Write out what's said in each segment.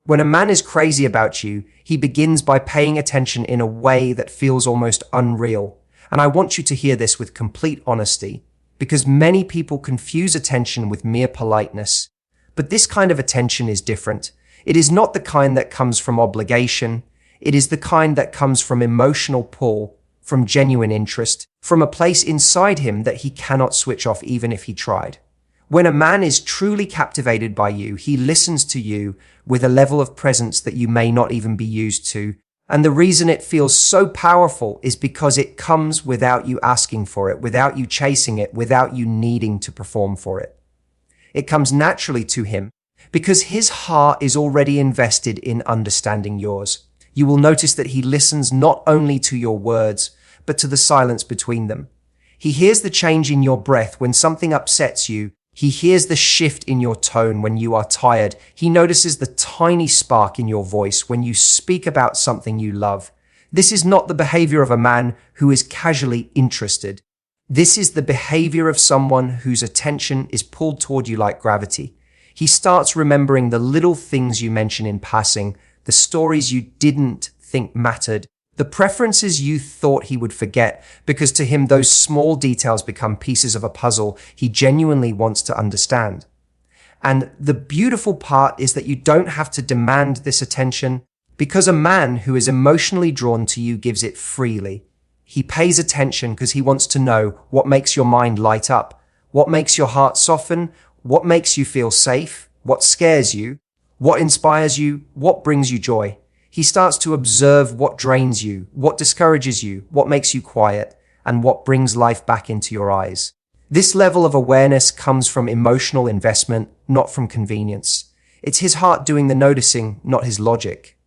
When a man is crazy about you, he begins by paying attention in a way that feels almost unreal. And I want you to hear this with complete honesty, because many people confuse attention with mere politeness. But this kind of attention is different. It is not the kind that comes from obligation. It is the kind that comes from emotional pull, from genuine interest, from a place inside him that he cannot switch off even if he tried. When a man is truly captivated by you, he listens to you with a level of presence that you may not even be used to. And the reason it feels so powerful is because it comes without you asking for it, without you chasing it, without you needing to perform for it. It comes naturally to him because his heart is already invested in understanding yours. You will notice that he listens not only to your words, but to the silence between them. He hears the change in your breath when something upsets you. He hears the shift in your tone when you are tired. He notices the tiny spark in your voice when you speak about something you love. This is not the behavior of a man who is casually interested. This is the behavior of someone whose attention is pulled toward you like gravity. He starts remembering the little things you mention in passing, the stories you didn't think mattered, the preferences you thought he would forget, because to him those small details become pieces of a puzzle he genuinely wants to understand. And the beautiful part is that you don't have to demand this attention, because a man who is emotionally drawn to you gives it freely. He pays attention because he wants to know what makes your mind light up, what makes your heart soften, what makes you feel safe, what scares you, what inspires you, what brings you joy. He starts to observe what drains you, what discourages you, what makes you quiet, and what brings life back into your eyes. This level of awareness comes from emotional investment, not from convenience. It's his heart doing the noticing, not his logic.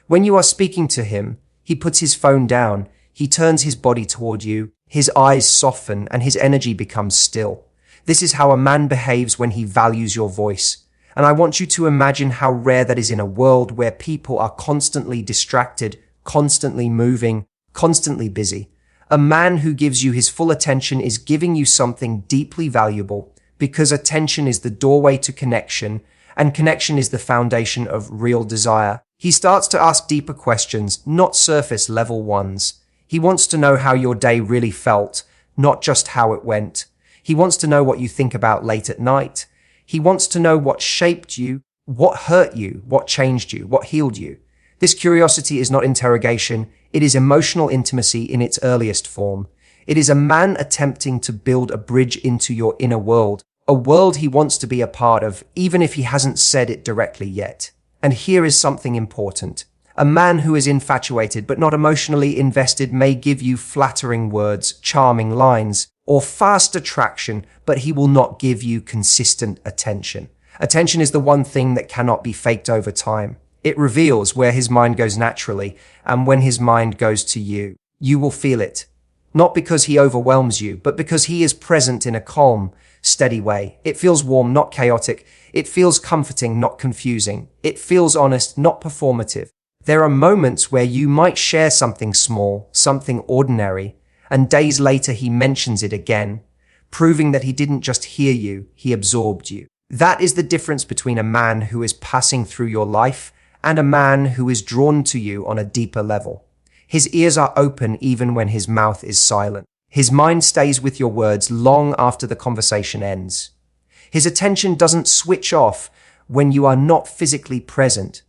When you are speaking to him, he puts his phone down, he turns his body toward you, his eyes soften, and his energy becomes still. This is how a man behaves when he values your voice. And I want you to imagine how rare that is in a world where people are constantly distracted, constantly moving, constantly busy. A man who gives you his full attention is giving you something deeply valuable, because attention is the doorway to connection, and connection is the foundation of real desire. He starts to ask deeper questions, not surface level ones. He wants to know how your day really felt, not just how it went. He wants to know what you think about late at night. He wants to know what shaped you, what hurt you, what changed you, what healed you. This curiosity is not interrogation. It is emotional intimacy in its earliest form. It is a man attempting to build a bridge into your inner world, a world he wants to be a part of, even if he hasn't said it directly yet. And here is something important. A man who is infatuated but not emotionally invested may give you flattering words, charming lines, or fast attraction, but he will not give you consistent attention. Attention is the one thing that cannot be faked over time. It reveals where his mind goes naturally, and when his mind goes to you, you will feel it. Not because he overwhelms you, but because he is present in a calm, steady way. It feels warm, not chaotic. It feels comforting, not confusing. It feels honest, not performative. There are moments where you might share something small, something ordinary, and days later he mentions it again, proving that he didn't just hear you, he absorbed you. That is the difference between a man who is passing through your life and a man who is drawn to you on a deeper level. His ears are open even when his mouth is silent. His mind stays with your words long after the conversation ends. His attention doesn't switch off when you are not physically present,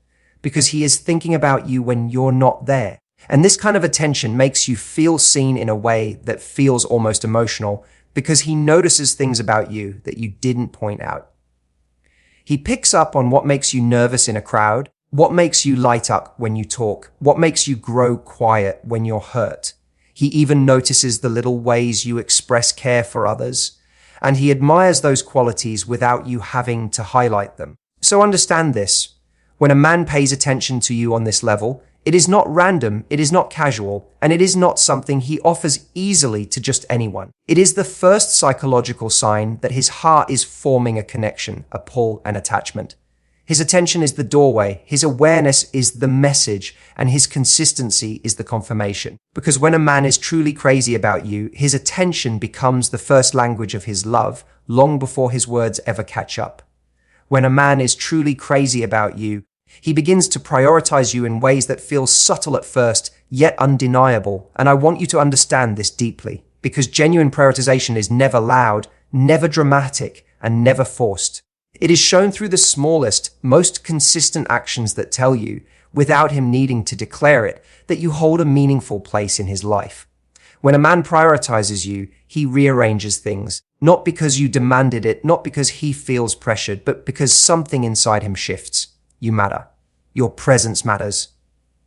because he is thinking about you when you're not there. And this kind of attention makes you feel seen in a way that feels almost emotional, because he notices things about you that you didn't point out. He picks up on what makes you nervous in a crowd, what makes you light up when you talk, what makes you grow quiet when you're hurt. He even notices the little ways you express care for others, and he admires those qualities without you having to highlight them. So understand this. When a man pays attention to you on this level, it is not random, it is not casual, and it is not something he offers easily to just anyone. It is the first psychological sign that his heart is forming a connection, a pull, an attachment. His attention is the doorway, his awareness is the message, and his consistency is the confirmation. Because when a man is truly crazy about you, his attention becomes the first language of his love, long before his words ever catch up. When a man is truly crazy about you, He begins to prioritize you in ways that feel subtle at first, yet undeniable. And I want you to understand this deeply, because genuine prioritization is never loud, never dramatic, and never forced. It is shown through the smallest, most consistent actions that tell you, without him needing to declare it, that you hold a meaningful place in his life. When a man prioritizes you, he rearranges things, not because you demanded it, not because he feels pressured, but because something inside him shifts. You matter. Your presence matters.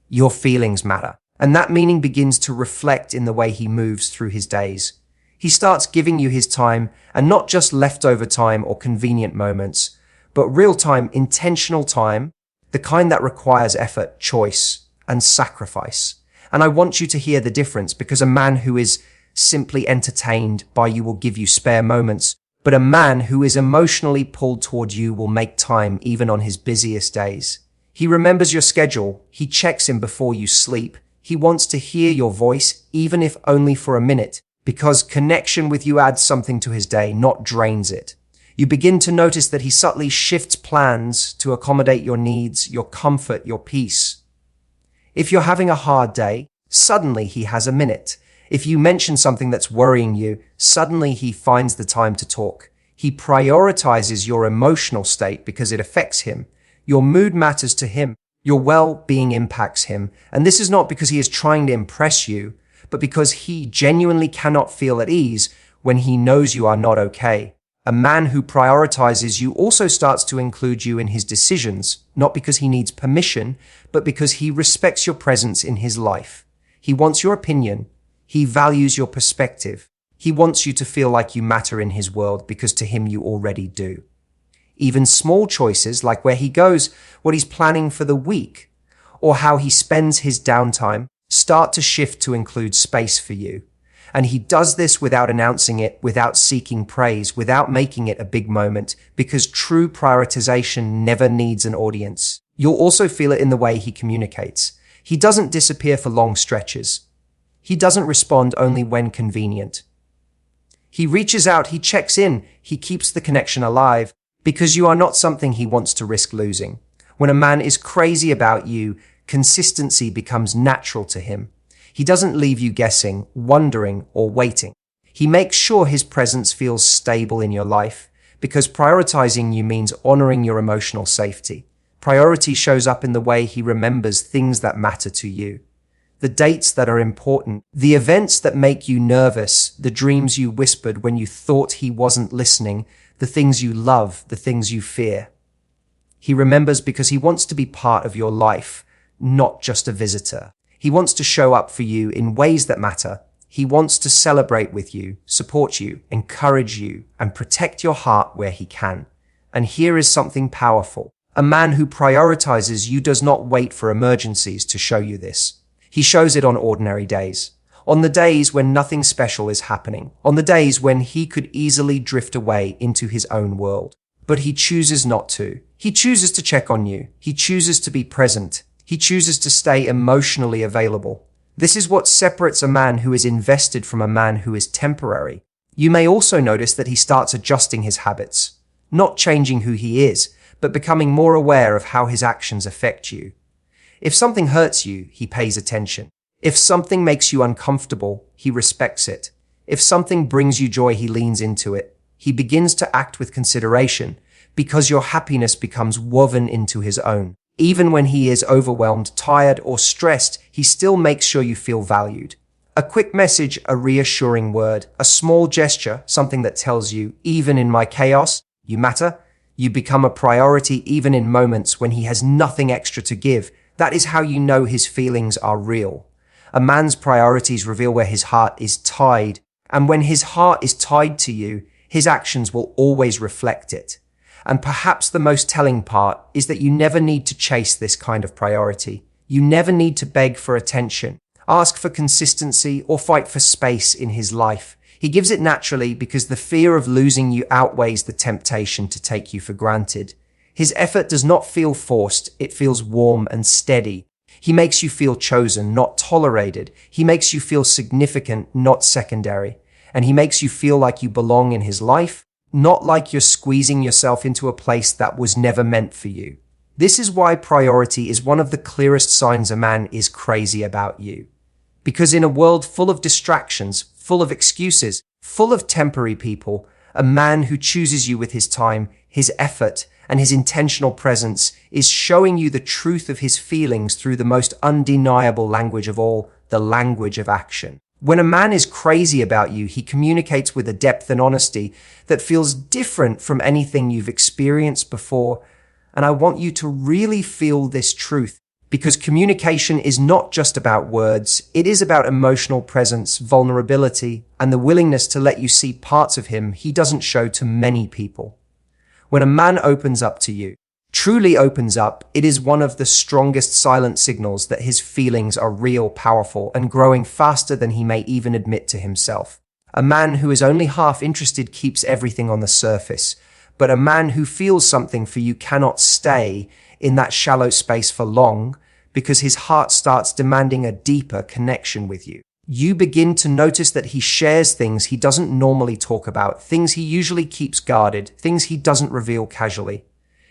Your feelings matter. And that meaning begins to reflect in the way he moves through his days. He starts giving you his time, and not just leftover time or convenient moments, but real time, intentional time, the kind that requires effort, choice, and sacrifice. And I want you to hear the difference, because a man who is simply entertained by you will give you spare moments, but a man who is emotionally pulled toward you will make time even on his busiest days. He remembers your schedule. He checks in before you sleep. He wants to hear your voice, even if only for a minute, because connection with you adds something to his day, not drains it. You begin to notice that he subtly shifts plans to accommodate your needs, your comfort, your peace. If you're having a hard day, suddenly he has a minute. If you mention something that's worrying you, suddenly he finds the time to talk. He prioritizes your emotional state because it affects him. Your mood matters to him. Your well-being impacts him. And this is not because he is trying to impress you, but because he genuinely cannot feel at ease when he knows you are not okay. A man who prioritizes you also starts to include you in his decisions, not because he needs permission, but because he respects your presence in his life. He wants your opinion. He values your perspective. He wants you to feel like you matter in his world because to him you already do. Even small choices like where he goes, what he's planning for the week, or how he spends his downtime start to shift to include space for you. And he does this without announcing it, without seeking praise, without making it a big moment, because true prioritization never needs an audience. You'll also feel it in the way he communicates. He doesn't disappear for long stretches. He doesn't respond only when convenient. He reaches out, he checks in, he keeps the connection alive, because you are not something he wants to risk losing. When a man is crazy about you, consistency becomes natural to him. He doesn't leave you guessing, wondering, or waiting. He makes sure his presence feels stable in your life, because prioritizing you means honoring your emotional safety. Priority shows up in the way he remembers things that matter to you. The dates that are important, the events that make you nervous, the dreams you whispered when you thought he wasn't listening, the things you love, the things you fear. He remembers because he wants to be part of your life, not just a visitor. He wants to show up for you in ways that matter. He wants to celebrate with you, support you, encourage you, and protect your heart where he can. And here is something powerful. A man who prioritizes you does not wait for emergencies to show you this. He shows it on ordinary days. On the days when nothing special is happening. On the days when he could easily drift away into his own world. But he chooses not to. He chooses to check on you. He chooses to be present. He chooses to stay emotionally available. This is what separates a man who is invested from a man who is temporary. You may also notice that he starts adjusting his habits, not changing who he is, but becoming more aware of how his actions affect you. If something hurts you, he pays attention. If something makes you uncomfortable, he respects it. If something brings you joy, he leans into it. He begins to act with consideration because your happiness becomes woven into his own. Even when he is overwhelmed, tired, or stressed, he still makes sure you feel valued. A quick message, a reassuring word, a small gesture, something that tells you, even in my chaos, you matter. You become a priority even in moments when he has nothing extra to give. That is how you know his feelings are real. A man's priorities reveal where his heart is tied. And when his heart is tied to you, his actions will always reflect it. And perhaps the most telling part is that you never need to chase this kind of priority. You never need to beg for attention, ask for consistency, or fight for space in his life. He gives it naturally because the fear of losing you outweighs the temptation to take you for granted. His effort does not feel forced, it feels warm and steady. He makes you feel chosen, not tolerated. He makes you feel significant, not secondary. And he makes you feel like you belong in his life, not like you're squeezing yourself into a place that was never meant for you. This is why priority is one of the clearest signs a man is crazy about you. Because in a world full of distractions, full of excuses, full of temporary people, a man who chooses you with his time, his effort, and his intentional presence is showing you the truth of his feelings through the most undeniable language of all, the language of action. When a man is crazy about you, he communicates with a depth and honesty that feels different from anything you've experienced before. And I want you to really feel this truth, because communication is not just about words. It is about emotional presence, vulnerability, and the willingness to let you see parts of him he doesn't show to many people. When a man opens up to you, truly opens up, it is one of the strongest silent signals that his feelings are real, powerful, and growing faster than he may even admit to himself. A man who is only half interested keeps everything on the surface, but a man who feels something for you cannot stay in that shallow space for long because his heart starts demanding a deeper connection with you. You begin to notice that he shares things he doesn't normally talk about, things he usually keeps guarded, things he doesn't reveal casually.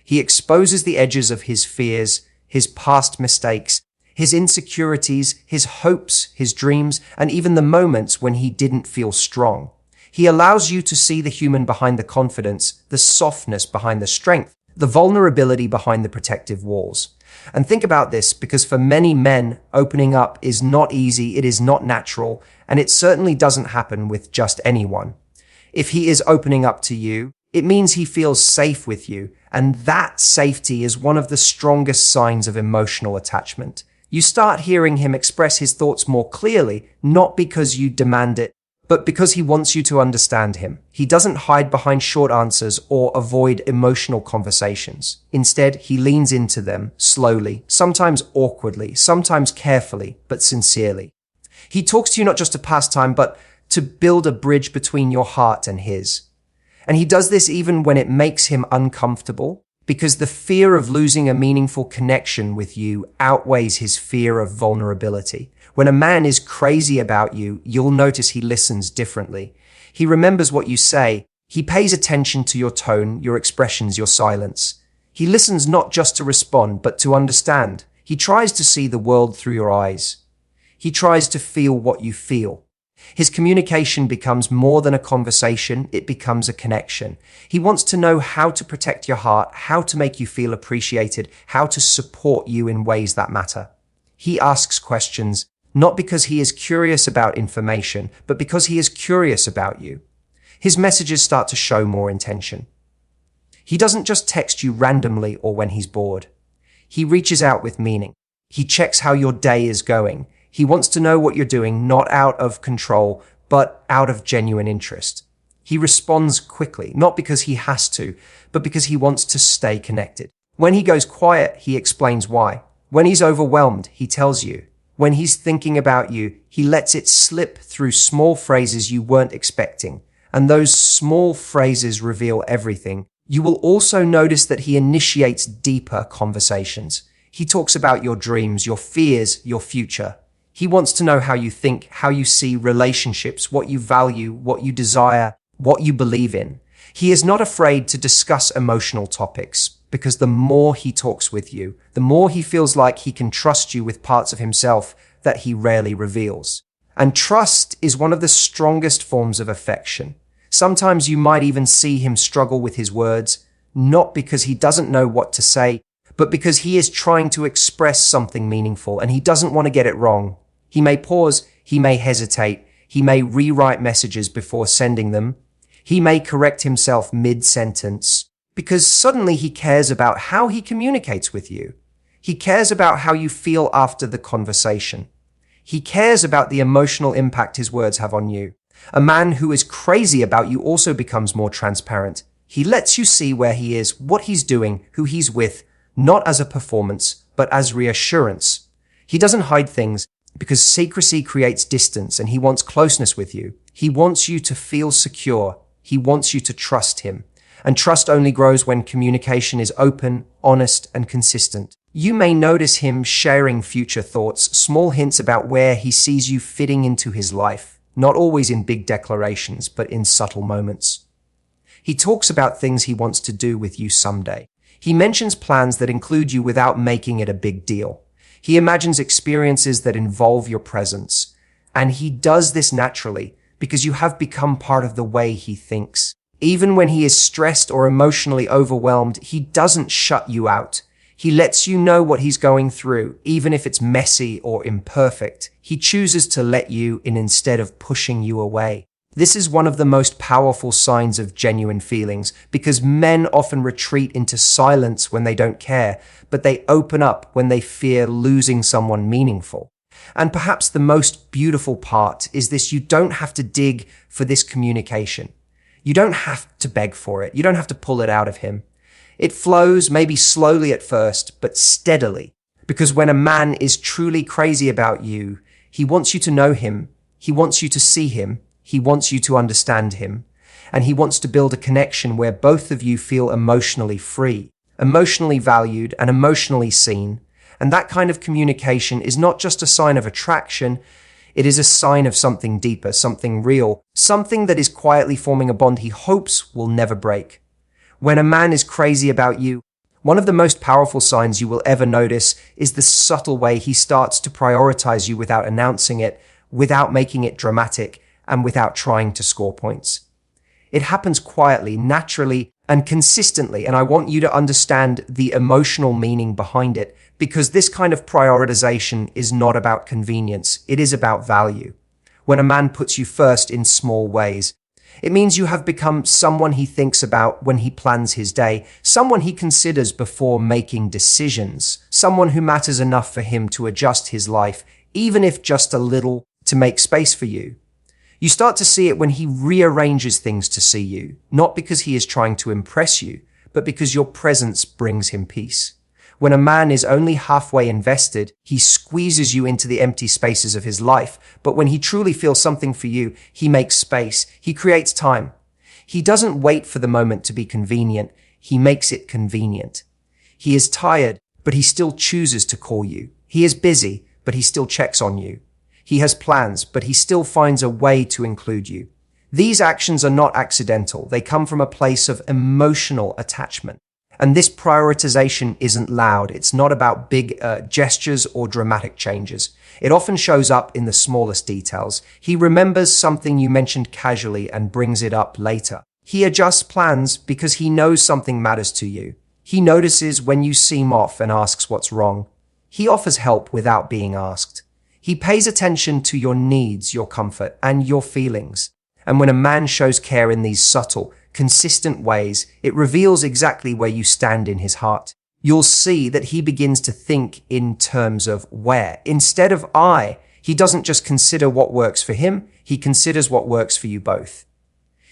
He exposes the edges of his fears, his past mistakes, his insecurities, his hopes, his dreams, and even the moments when he didn't feel strong. He allows you to see the human behind the confidence, the softness behind the strength, the vulnerability behind the protective walls. And think about this, because for many men, opening up is not easy, it is not natural, and it certainly doesn't happen with just anyone. If he is opening up to you, it means he feels safe with you, and that safety is one of the strongest signs of emotional attachment. You start hearing him express his thoughts more clearly, not because you demand it, but because he wants you to understand him. He doesn't hide behind short answers or avoid emotional conversations. Instead, he leans into them slowly, sometimes awkwardly, sometimes carefully, but sincerely. He talks to you not just to pass time, but to build a bridge between your heart and his. And he does this even when it makes him uncomfortable, because the fear of losing a meaningful connection with you outweighs his fear of vulnerability. When a man is crazy about you, you'll notice he listens differently. He remembers what you say. He pays attention to your tone, your expressions, your silence. He listens not just to respond, but to understand. He tries to see the world through your eyes. He tries to feel what you feel. His communication becomes more than a conversation, it becomes a connection. He wants to know how to protect your heart, how to make you feel appreciated, how to support you in ways that matter. He asks questions, not because he is curious about information, but because he is curious about you. His messages start to show more intention. He doesn't just text you randomly or when he's bored. He reaches out with meaning. He checks how your day is going. He wants to know what you're doing, not out of control, but out of genuine interest. He responds quickly, not because he has to, but because he wants to stay connected. When he goes quiet, he explains why. When he's overwhelmed, he tells you. When he's thinking about you, he lets it slip through small phrases you weren't expecting. And those small phrases reveal everything. You will also notice that he initiates deeper conversations. He talks about your dreams, your fears, your future. He wants to know how you think, how you see relationships, what you value, what you desire, what you believe in. He is not afraid to discuss emotional topics, because the more he talks with you, the more he feels like he can trust you with parts of himself that he rarely reveals. And trust is one of the strongest forms of affection. Sometimes you might even see him struggle with his words, not because he doesn't know what to say, but because he is trying to express something meaningful and he doesn't want to get it wrong. He may pause, he may hesitate, he may rewrite messages before sending them, he may correct himself mid-sentence, because suddenly he cares about how he communicates with you. He cares about how you feel after the conversation. He cares about the emotional impact his words have on you. A man who is crazy about you also becomes more transparent. He lets you see where he is, what he's doing, who he's with, not as a performance, but as reassurance. He doesn't hide things, because secrecy creates distance and he wants closeness with you. He wants you to feel secure. He wants you to trust him. And trust only grows when communication is open, honest, and consistent. You may notice him sharing future thoughts, small hints about where he sees you fitting into his life, not always in big declarations, but in subtle moments. He talks about things he wants to do with you someday. He mentions plans that include you without making it a big deal. He imagines experiences that involve your presence. And he does this naturally because you have become part of the way he thinks. Even when he is stressed or emotionally overwhelmed, he doesn't shut you out. He lets you know what he's going through, even if it's messy or imperfect. He chooses to let you in instead of pushing you away. This is one of the most powerful signs of genuine feelings, because men often retreat into silence when they don't care, but they open up when they fear losing someone meaningful. And perhaps the most beautiful part is this: you don't have to dig for this communication. You don't have to beg for it. You don't have to pull it out of him. It flows, maybe slowly at first, but steadily. Because when a man is truly crazy about you, he wants you to know him. He wants you to see him. He wants you to understand him. And he wants to build a connection where both of you feel emotionally free, emotionally valued, and emotionally seen. And that kind of communication is not just a sign of attraction. It is a sign of something deeper, something real, something that is quietly forming a bond he hopes will never break. When a man is crazy about you, one of the most powerful signs you will ever notice is the subtle way he starts to prioritize you without announcing it, without making it dramatic, and without trying to score points. It happens quietly, naturally, and consistently, and I want you to understand the emotional meaning behind it, because this kind of prioritization is not about convenience, it is about value. When a man puts you first in small ways, it means you have become someone he thinks about when he plans his day, someone he considers before making decisions, someone who matters enough for him to adjust his life, even if just a little, to make space for you. You start to see it when he rearranges things to see you, not because he is trying to impress you, but because your presence brings him peace. When a man is only halfway invested, he squeezes you into the empty spaces of his life. But when he truly feels something for you, he makes space. He creates time. He doesn't wait for the moment to be convenient. He makes it convenient. He is tired, but he still chooses to call you. He is busy, but he still checks on you. He has plans, but he still finds a way to include you. These actions are not accidental. They come from a place of emotional attachment. And this prioritization isn't loud. It's not about big gestures or dramatic changes. It often shows up in the smallest details. He remembers something you mentioned casually and brings it up later. He adjusts plans because he knows something matters to you. He notices when you seem off and asks what's wrong. He offers help without being asked. He pays attention to your needs, your comfort, and your feelings. And when a man shows care in these subtle, consistent ways, it reveals exactly where you stand in his heart. You'll see that he begins to think in terms of where. Instead of I, he doesn't just consider what works for him, he considers what works for you both.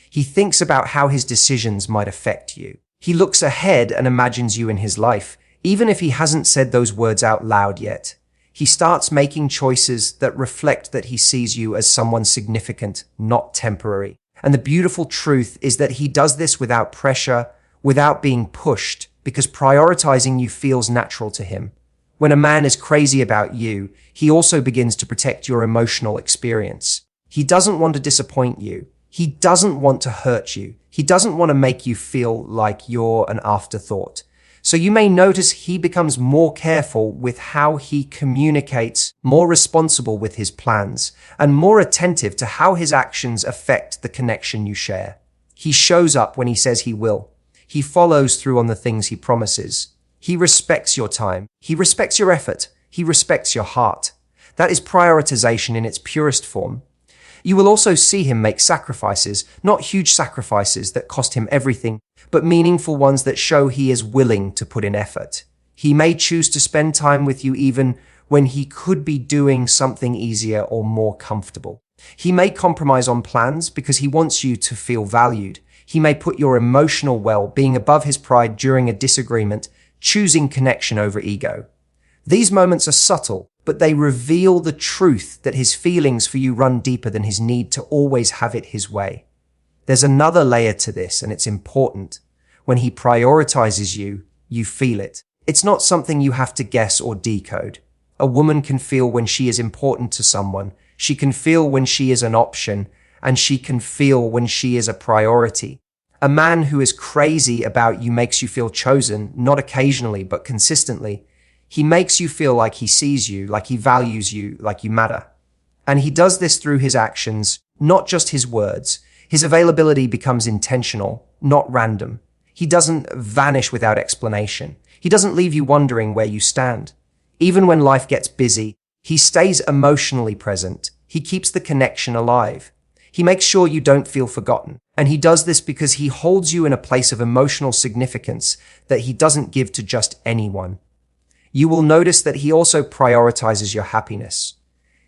He thinks about how his decisions might affect you. He looks ahead and imagines you in his life, even if he hasn't said those words out loud yet. He starts making choices that reflect that he sees you as someone significant, not temporary. And the beautiful truth is that he does this without pressure, without being pushed, because prioritizing you feels natural to him. When a man is crazy about you, he also begins to protect your emotional experience. He doesn't want to disappoint you. He doesn't want to hurt you. He doesn't want to make you feel like you're an afterthought. So you may notice he becomes more careful with how he communicates, more responsible with his plans, and more attentive to how his actions affect the connection you share. He shows up when he says he will. He follows through on the things he promises. He respects your time. He respects your effort. He respects your heart. That is prioritization in its purest form. You will also see him make sacrifices, not huge sacrifices that cost him everything, but meaningful ones that show he is willing to put in effort. He may choose to spend time with you even when he could be doing something easier or more comfortable. He may compromise on plans because he wants you to feel valued. He may put your emotional well-being above his pride during a disagreement, choosing connection over ego. These moments are subtle, but they reveal the truth that his feelings for you run deeper than his need to always have it his way. There's another layer to this, and it's important. When he prioritizes you, you feel it. It's not something you have to guess or decode. A woman can feel when she is important to someone. She can feel when she is an option, and she can feel when she is a priority. A man who is crazy about you makes you feel chosen, not occasionally, but consistently. He makes you feel like he sees you, like he values you, like you matter. And he does this through his actions, not just his words. His availability becomes intentional, not random. He doesn't vanish without explanation. He doesn't leave you wondering where you stand. Even when life gets busy, he stays emotionally present. He keeps the connection alive. He makes sure you don't feel forgotten. And he does this because he holds you in a place of emotional significance that he doesn't give to just anyone. You will notice that he also prioritizes your happiness.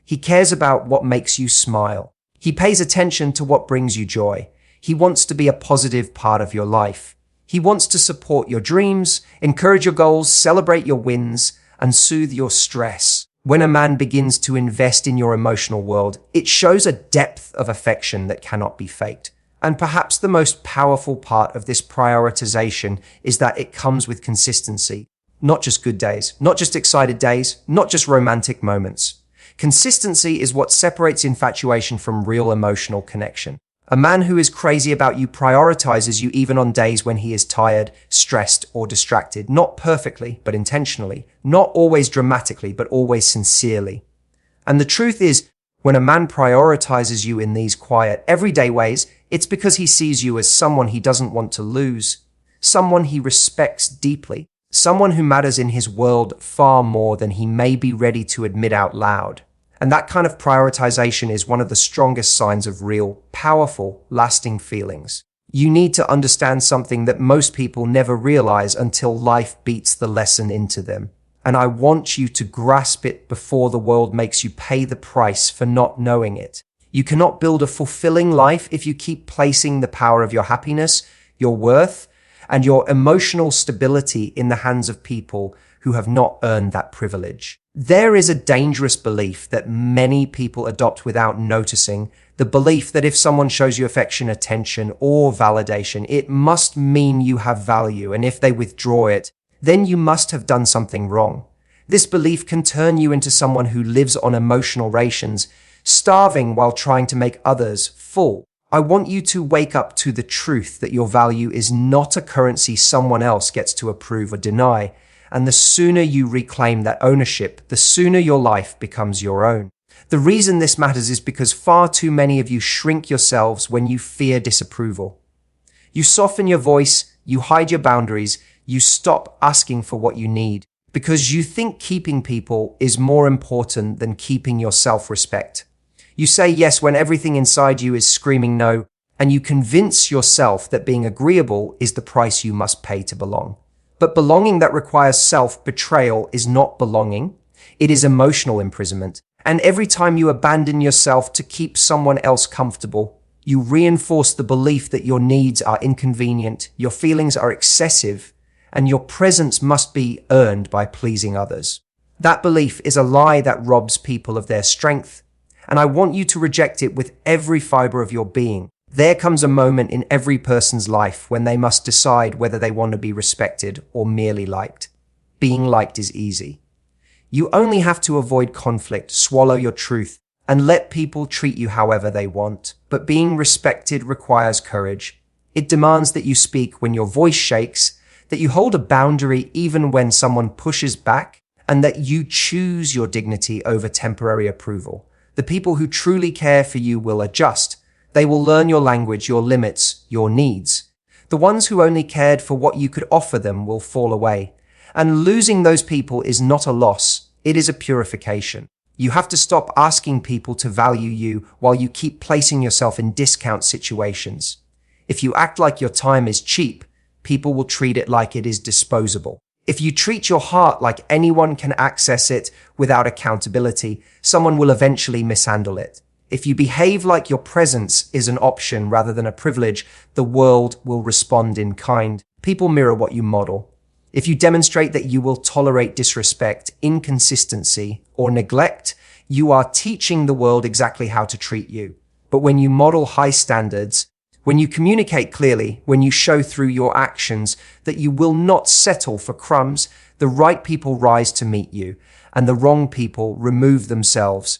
He cares about what makes you smile. He pays attention to what brings you joy. He wants to be a positive part of your life. He wants to support your dreams, encourage your goals, celebrate your wins, and soothe your stress. When a man begins to invest in your emotional world, it shows a depth of affection that cannot be faked. And perhaps the most powerful part of this prioritization is that it comes with consistency. Not just good days, not just excited days, not just romantic moments. Consistency is what separates infatuation from real emotional connection. A man who is crazy about you prioritizes you even on days when he is tired, stressed, or distracted. Not perfectly, but intentionally. Not always dramatically, but always sincerely. And the truth is, when a man prioritizes you in these quiet, everyday ways, it's because he sees you as someone he doesn't want to lose, someone he respects deeply, someone who matters in his world far more than he may be ready to admit out loud. And that kind of prioritization is one of the strongest signs of real, powerful, lasting feelings. You need to understand something that most people never realize until life beats the lesson into them. And I want you to grasp it before the world makes you pay the price for not knowing it. You cannot build a fulfilling life if you keep placing the power of your happiness, your worth, and your emotional stability in the hands of people who have not earned that privilege. There is a dangerous belief that many people adopt without noticing, the belief that if someone shows you affection, attention, or validation, it must mean you have value, and if they withdraw it, then you must have done something wrong. This belief can turn you into someone who lives on emotional rations, starving while trying to make others full. I want you to wake up to the truth that your value is not a currency someone else gets to approve or deny. And the sooner you reclaim that ownership, the sooner your life becomes your own. The reason this matters is because far too many of you shrink yourselves when you fear disapproval. You soften your voice, you hide your boundaries, you stop asking for what you need, because you think keeping people is more important than keeping your self-respect. You say yes when everything inside you is screaming no, and you convince yourself that being agreeable is the price you must pay to belong. But belonging that requires self-betrayal is not belonging. It is emotional imprisonment. And every time you abandon yourself to keep someone else comfortable, you reinforce the belief that your needs are inconvenient, your feelings are excessive, and your presence must be earned by pleasing others. That belief is a lie that robs people of their strength, and I want you to reject it with every fiber of your being. There comes a moment in every person's life when they must decide whether they want to be respected or merely liked. Being liked is easy. You only have to avoid conflict, swallow your truth, and let people treat you however they want. But being respected requires courage. It demands that you speak when your voice shakes, that you hold a boundary even when someone pushes back, and that you choose your dignity over temporary approval. The people who truly care for you will adjust. They will learn your language, your limits, your needs. The ones who only cared for what you could offer them will fall away. And losing those people is not a loss, it is a purification. You have to stop asking people to value you while you keep placing yourself in discount situations. If you act like your time is cheap, people will treat it like it is disposable. If you treat your heart like anyone can access it without accountability, someone will eventually mishandle it. If you behave like your presence is an option rather than a privilege, the world will respond in kind. People mirror what you model. If you demonstrate that you will tolerate disrespect, inconsistency, or neglect, you are teaching the world exactly how to treat you. But when you model high standards, when you communicate clearly, when you show through your actions that you will not settle for crumbs, the right people rise to meet you, and the wrong people remove themselves.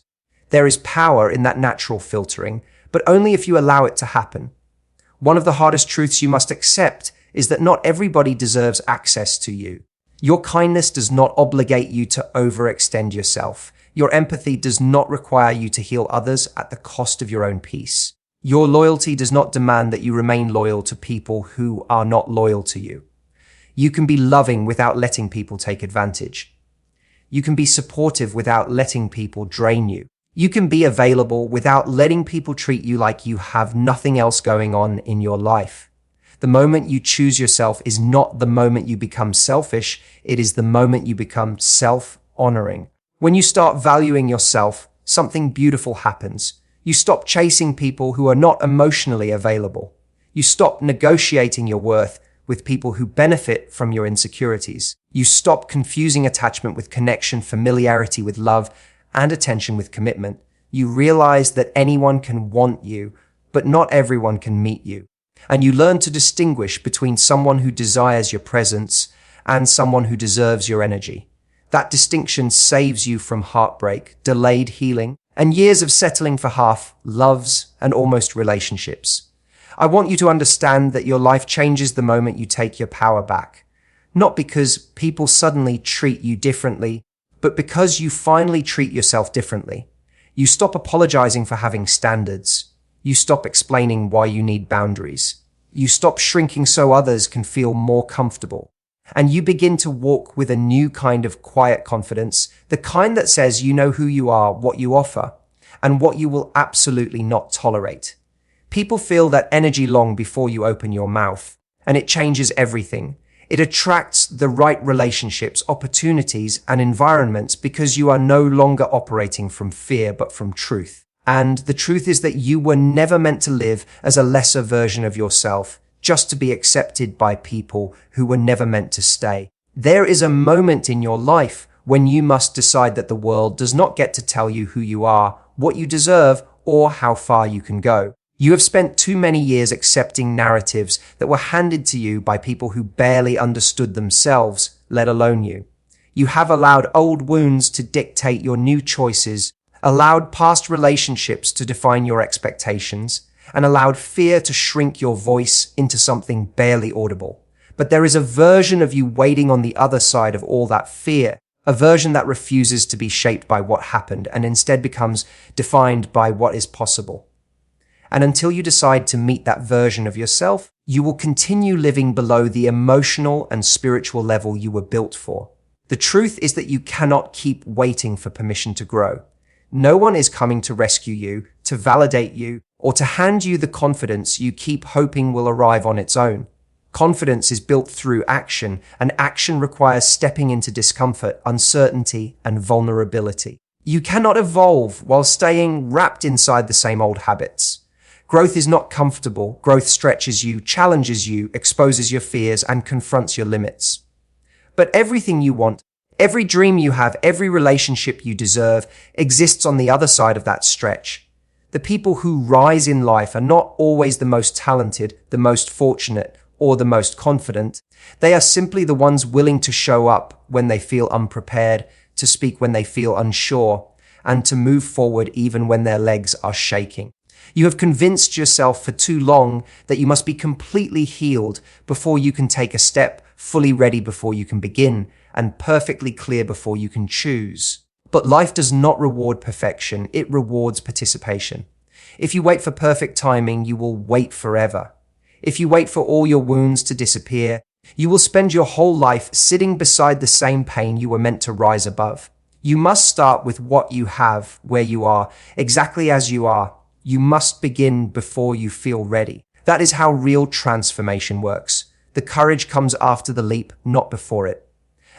There is power in that natural filtering, but only if you allow it to happen. One of the hardest truths you must accept is that not everybody deserves access to you. Your kindness does not obligate you to overextend yourself. Your empathy does not require you to heal others at the cost of your own peace. Your loyalty does not demand that you remain loyal to people who are not loyal to you. You can be loving without letting people take advantage. You can be supportive without letting people drain you. You can be available without letting people treat you like you have nothing else going on in your life. The moment you choose yourself is not the moment you become selfish, it is the moment you become self-honoring. When you start valuing yourself, something beautiful happens. You stop chasing people who are not emotionally available. You stop negotiating your worth with people who benefit from your insecurities. You stop confusing attachment with connection, familiarity with love, and attention with commitment. You realize that anyone can want you, but not everyone can meet you. And you learn to distinguish between someone who desires your presence and someone who deserves your energy. That distinction saves you from heartbreak, delayed healing, and years of settling for half loves and almost relationships. I want you to understand that your life changes the moment you take your power back. Not because people suddenly treat you differently, but because you finally treat yourself differently. You stop apologizing for having standards. You stop explaining why you need boundaries. You stop shrinking so others can feel more comfortable. And you begin to walk with a new kind of quiet confidence, the kind that says you know who you are, what you offer, and what you will absolutely not tolerate. People feel that energy long before you open your mouth, and it changes everything. It attracts the right relationships, opportunities, and environments because you are no longer operating from fear, but from truth. And the truth is that you were never meant to live as a lesser version of yourself, just to be accepted by people who were never meant to stay. There is a moment in your life when you must decide that the world does not get to tell you who you are, what you deserve, or how far you can go. You have spent too many years accepting narratives that were handed to you by people who barely understood themselves, let alone you. You have allowed old wounds to dictate your new choices, allowed past relationships to define your expectations, and allowed fear to shrink your voice into something barely audible. But there is a version of you waiting on the other side of all that fear, a version that refuses to be shaped by what happened and instead becomes defined by what is possible. And until you decide to meet that version of yourself, you will continue living below the emotional and spiritual level you were built for. The truth is that you cannot keep waiting for permission to grow. No one is coming to rescue you, to validate you, or to hand you the confidence you keep hoping will arrive on its own. Confidence is built through action, and action requires stepping into discomfort, uncertainty, and vulnerability. You cannot evolve while staying wrapped inside the same old habits. Growth is not comfortable. Growth stretches you, challenges you, exposes your fears, and confronts your limits. But everything you want, every dream you have, every relationship you deserve exists on the other side of that stretch. The people who rise in life are not always the most talented, the most fortunate, or the most confident. They are simply the ones willing to show up when they feel unprepared, to speak when they feel unsure, and to move forward even when their legs are shaking. You have convinced yourself for too long that you must be completely healed before you can take a step, fully ready before you can begin, and perfectly clear before you can choose. But life does not reward perfection, it rewards participation. If you wait for perfect timing, you will wait forever. If you wait for all your wounds to disappear, you will spend your whole life sitting beside the same pain you were meant to rise above. You must start with what you have, where you are, exactly as you are. You must begin before you feel ready. That is how real transformation works. The courage comes after the leap, not before it.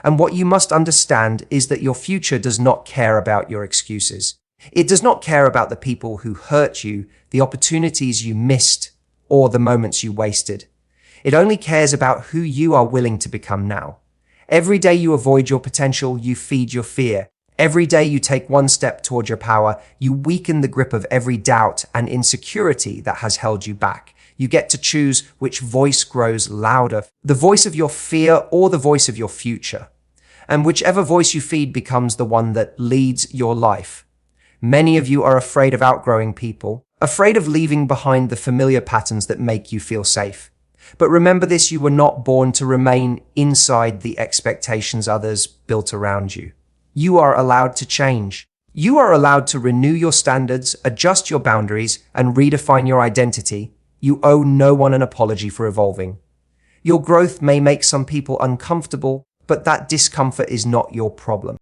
And what you must understand is that your future does not care about your excuses. It does not care about the people who hurt you, the opportunities you missed, or the moments you wasted. It only cares about who you are willing to become now. Every day you avoid your potential, you feed your fear. Every day you take one step toward your power, you weaken the grip of every doubt and insecurity that has held you back. You get to choose which voice grows louder, the voice of your fear or the voice of your future. And whichever voice you feed becomes the one that leads your life. Many of you are afraid of outgrowing people, afraid of leaving behind the familiar patterns that make you feel safe. But remember this, you were not born to remain inside the expectations others built around you. You are allowed to change. You are allowed to renew your standards, adjust your boundaries, and redefine your identity. You owe no one an apology for evolving. Your growth may make some people uncomfortable, but that discomfort is not your problem.